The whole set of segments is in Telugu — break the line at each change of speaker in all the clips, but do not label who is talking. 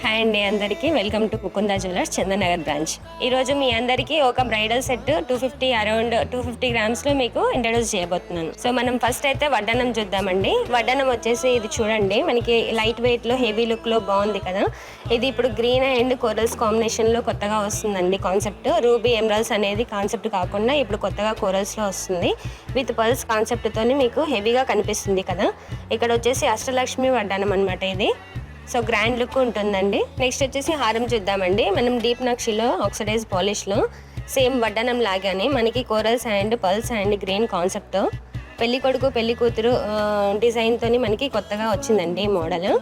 హాయ్ అండి, అందరికీ welcome to Mukunda jewellers Chandanagar branch. ఈరోజు మీ అందరికీ ఒక బ్రైడల్ సెట్ 250 అరౌండ్ 250 గ్రామ్స్లో మీకు ఇంట్రడ్యూస్ చేయబోతున్నాను. సో మనం ఫస్ట్ అయితే వడ్డానం చూద్దామండి. వడ్డానం వచ్చేసి ఇది చూడండి, మనకి లైట్ వెయిట్లో హెవీ లుక్లో బాగుంది కదా. ఇది ఇప్పుడు గ్రీన్ అండ్ కోరల్స్ కాంబినేషన్లో కొత్తగా వస్తుందండి కాన్సెప్ట్. రూబీ ఎమరాల్డ్స్ అనేది కాన్సెప్ట్ కాకుండా ఇప్పుడు కొత్తగా కోరల్స్లో వస్తుంది. విత్ పల్స్ కాన్సెప్ట్తోని మీకు హెవీగా కనిపిస్తుంది కదా. ఇక్కడ వచ్చేసి అష్టలక్ష్మి వడ్డానం అనమాట ఇది. సో గ్రాండ్ లుక్ ఉంటుందండి. నెక్స్ట్ వచ్చేసి హారం చూద్దామండి. మనం డీప్ నక్షిలో ఆక్సిడైజ్ పాలిష్లో సేమ్ వడ్డానం లాగానే మనకి corals and pulse and green concept పెళ్లి కొడుకు పెళ్లి కూతురు డిజైన్తో మనకి కొత్తగా వచ్చిందండి మోడల్.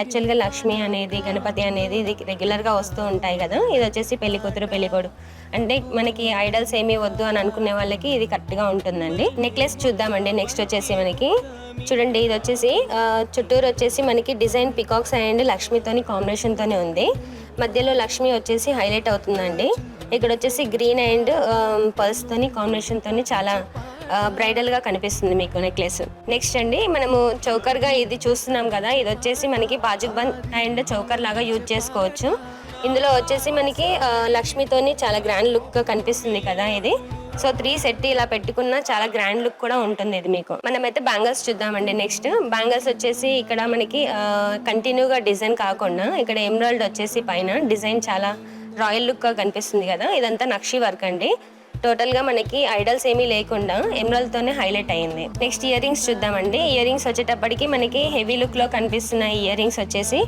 యాక్చువల్గా లక్ష్మి అనేది గణపతి అనేది ఇది రెగ్యులర్గా వస్తూ ఉంటాయి కదా. ఇది వచ్చేసి పెళ్లి కూతురు పెళ్లి కొడుకు అంటే మనకి ఐడల్స్ ఏమీ వద్దు అని అనుకునే వాళ్ళకి ఇది కరెక్ట్గా ఉంటుందండి. నెక్లెస్ చూద్దామండి. నెక్స్ట్ వచ్చేసి మనకి చూడండి, ఇది వచ్చేసి చుట్టూరు వచ్చేసి మనకి డిజైన్ పికాక్స్ అండ్ లక్ష్మితోని కాంబినేషన్తోనే ఉంది. మధ్యలో లక్ష్మి వచ్చేసి హైలైట్ అవుతుందండి. ఇక్కడ వచ్చేసి గ్రీన్ అండ్ పల్స్తోని కాంబినేషన్తోని చాలా బ్రైడల్గా కనిపిస్తుంది మీకు నెక్లెస్. నెక్స్ట్ అండి, మనము చౌకర్గా ఇది చూస్తున్నాం కదా. ఇది వచ్చేసి మనకి బాజుక్ బంద్ అండ్ చౌకర్ లాగా యూజ్ చేసుకోవచ్చు. ఇందులో వచ్చేసి మనకి లక్ష్మితోని చాలా గ్రాండ్ లుక్ కనిపిస్తుంది కదా ఇది. సో 3 సెట్ ఇలా పెట్టుకున్న చాలా గ్రాండ్ లుక్ కూడా ఉంటుంది ఇది మీకు. మనమైతే బ్యాంగిల్స్ చూద్దామండి. నెక్స్ట్ బ్యాంగిల్స్ వచ్చేసి ఇక్కడ మనకి కంటిన్యూగా డిజైన్ కాకుండా ఇక్కడ ఎమరాల్డ్ వచ్చేసి పైన డిజైన్ చాలా రాయల్ లుక్గా కనిపిస్తుంది కదా. ఇదంతా నక్షి వర్క్ అండి. టోటల్గా మనకి ఐడల్స్ ఏమీ లేకుండా ఎమరాల్డ్తోనే హైలైట్ అయ్యింది. నెక్స్ట్ ఇయర్ రింగ్స్ చూద్దామండి. ఇయర్ రింగ్స్ వచ్చేటప్పటికి మనకి హెవీ లుక్లో కనిపిస్తున్న ఇయర్ రింగ్స్ వచ్చేసి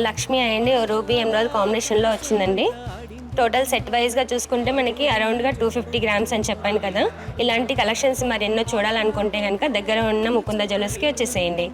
లక్ష్మి అండ్ రూబీ ఎమరాల్డ్ కాంబినేషన్లో వచ్చిందండి. టోటల్ సెట్ వైజ్గా చూసుకుంటే మనకి అరౌండ్గా 250 గ్రామ్స్ అని చెప్పాను కదా. ఇలాంటి కలెక్షన్స్ మరి ఎన్నో చూడాలనుకుంటే కనుక దగ్గర ఉన్న ముకుంద జ్యువెలర్స్కి వచ్చేసేయండి.